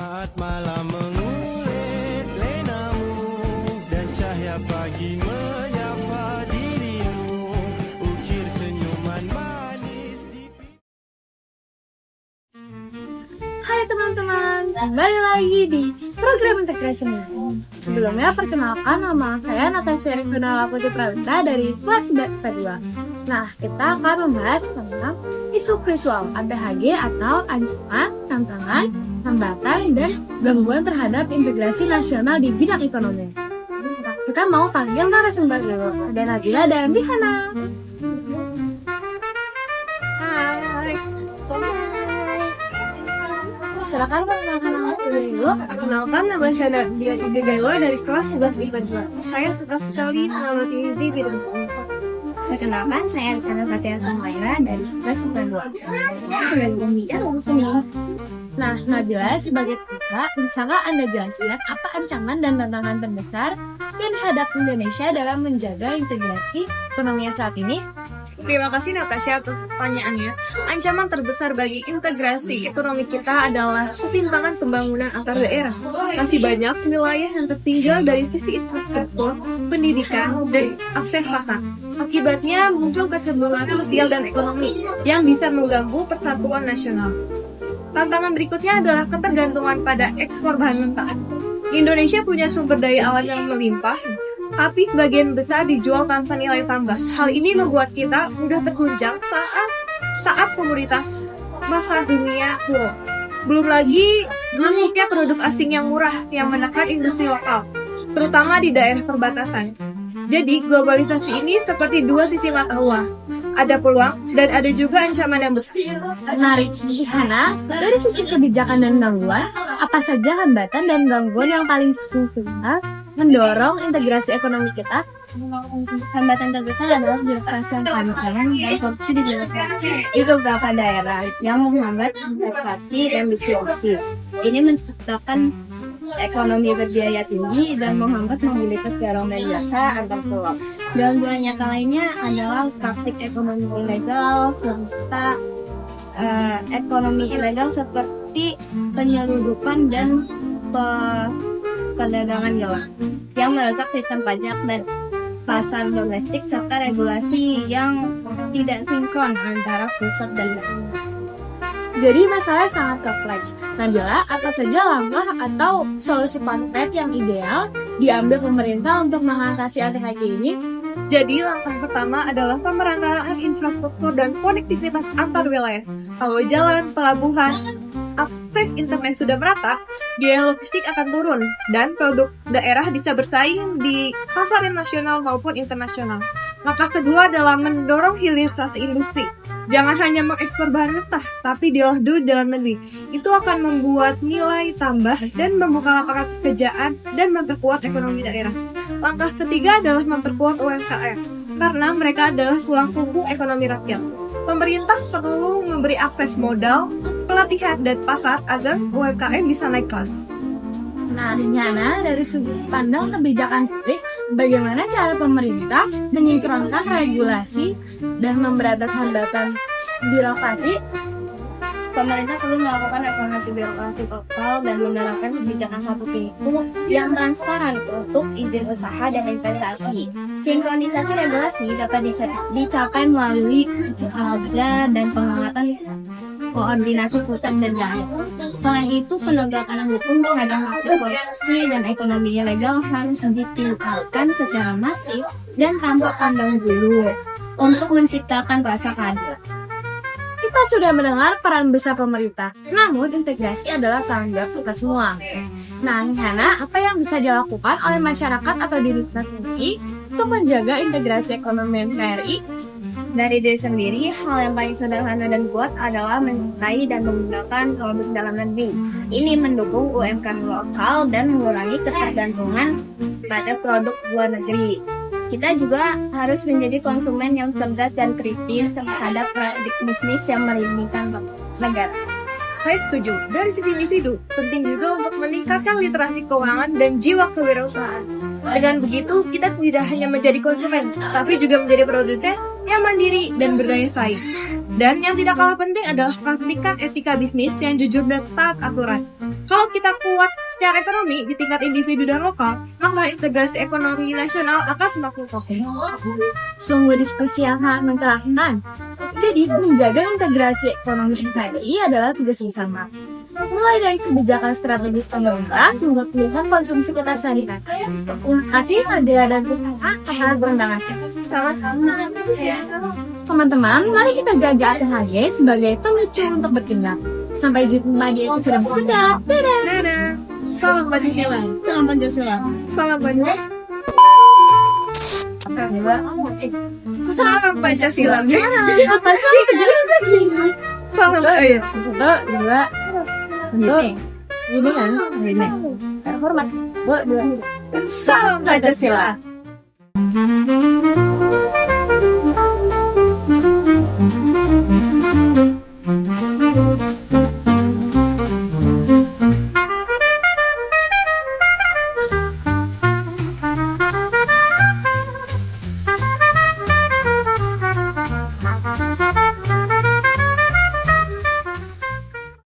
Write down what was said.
Saat malam mengulit lenamu dan cahaya pagi menyapa dirimu, ukir senyuman manis di... Hai teman-teman, kembali lagi di program integrasi ini. Sebelumnya perkenalkan, nama saya Natasha Rifana Putri Prawita dari kelas B2. Nah, kita akan membahas tentang isu visual ATHG atau ancaman, tantangan, hambatan, dan gangguan terhadap integrasi nasional di bidang ekonomi. Kita mau panggil narasumber dulu. Ada Nabila dan Dihana. Hai. Silakan perkenalkan nama dulu. Perkenalkan, nama saya Nadia Igegelo dari kelas 11 IPA 2. Saya suka sekali mengamati di bidang keempat. Perkenalkan, saya Rikana Fatia Sumaira dari 11 IPA 2. Saya sudah berbicara di sini. Nah, Nabila sebagai putra, bisakah Anda jelaskan apa ancaman dan tantangan terbesar yang dihadapi Indonesia dalam menjaga integrasi ekonomi saat ini? Terima kasih Natasha atas pertanyaannya. Ancaman terbesar bagi integrasi ekonomi kita adalah ketimpangan pembangunan antar daerah. Masih banyak wilayah yang tertinggal dari sisi infrastruktur, pendidikan, dan akses pasar. Akibatnya muncul kecemburuan sosial dan ekonomi yang bisa mengganggu persatuan nasional. Tantangan berikutnya adalah ketergantungan pada ekspor bahan mentah. Indonesia punya sumber daya alam yang melimpah, tapi sebagian besar dijual tanpa nilai tambah. Hal ini membuat kita mudah terguncang saat komoditas pasar dunia turun. Belum lagi masuknya produk asing yang murah yang menekan industri lokal, terutama di daerah perbatasan. Jadi globalisasi ini seperti dua sisi mata uang. Ada peluang dan ada juga ancaman yang besar. Menarik, Dihana, dari sisi kebijakan dan gangguan, apa saja hambatan dan gangguan yang paling signifikan mendorong integrasi ekonomi kita? Hambatan terbesar adalah birokrasi yang panjang dan korupsi di beberapa daerah yang menghambat investasi dan distribusi. Ini menciptakan ekonomi berbiaya tinggi dan menghambat mobilitas barang dan jasa antar pulau. Gangguan nyata lainnya adalah praktik ekonomi ilegal serta ekonomi ilegal seperti penyelundupan dan perdagangan gelap yang merusak sistem pajak dan pasar domestik serta regulasi yang tidak sinkron antara pusat dan daerah. Jadi masalahnya sangat kompleks. Nabila, apa saja langkah atau solusi konkret yang ideal diambil pemerintah untuk mengatasi ATHG ini? Jadi langkah pertama adalah pemerataan infrastruktur dan konektivitas antar wilayah. Kalau jalan, pelabuhan, akses internet sudah merata, biaya logistik akan turun dan produk daerah bisa bersaing di pasar nasional maupun internasional. Langkah kedua adalah mendorong hilirisasi industri. Jangan hanya mengekspor bahan mentah, tapi diolah dulu di dalam negeri. Itu akan membuat nilai tambah dan membuka lapangan pekerjaan dan memperkuat ekonomi daerah. Langkah ketiga adalah memperkuat UMKM, karena mereka adalah tulang punggung ekonomi rakyat. Pemerintah perlu memberi akses modal, pelatihan, dan pasar agar UMKM bisa naik kelas. Nah, Dihana, dari sudut pandang kebijakan publik, bagaimana cara pemerintah menyinkronkan regulasi dan memberantas hambatan birokrasi? Pemerintah perlu melakukan reformasi birokrasi total dan menerapkan kebijakan satu pintu yang transparan untuk izin usaha dan investasi. Sinkronisasi regulasi dapat dicapai melalui kerja dan penguatan koordinasi pusat dan daerah. Selain itu, penegakan hukum terhadap korupsi dan ekonomi ilegal harus ditingkatkan secara masif dan tanpa pandang bulu untuk menciptakan rasa keadilan. Kita sudah mendengar peran besar pemerintah, namun integrasi adalah tanggung jawab kita semua. Nah, Dihana, apa yang bisa dilakukan oleh masyarakat atau diri kita sendiri untuk menjaga integrasi ekonomi NKRI? Dari diri sendiri, hal yang paling sederhana dan kuat adalah mencintai dan menggunakan produk dalam negeri. Ini mendukung UMKM lokal dan mengurangi ketergantungan pada produk luar negeri. Kita juga harus menjadi konsumen yang cerdas dan kritis terhadap praktik bisnis yang merugikan negara. Saya setuju, dari sisi individu, penting juga untuk meningkatkan literasi keuangan dan jiwa kewirausahaan. Dengan begitu, kita tidak hanya menjadi konsumen, tapi juga menjadi produsen yang mandiri dan berdaya saing. Dan yang tidak kalah penting adalah praktikan etika bisnis yang jujur dan taat aturan. Kalau kita kuat secara ekonomi di tingkat individu dan lokal, maka integrasi ekonomi nasional akan semakin kokoh. Sungguh diskusi yang sangat mencerahkan. Jadi, menjaga integrasi ekonomi tadi adalah tugas bersama. Mulai dari kebijakan strategis pemerintah hingga pilihan konsumsi kita sehari-hari. Terima kasih Nadia dan Tuhan atas undangannya. Sama-sama. Teman-teman, mari kita jaga ATHG sebagai pemicu untuk bertindak. Sampai jumpa di episode berikutnya. Dadah! Dadah. Salam Pancasila. Salam Pancasila. Salam Pancasila. Salam Pancasila. Apa sih? Salam air. Dua. Ini kan? Hormat. Dua. Salam Pancasila.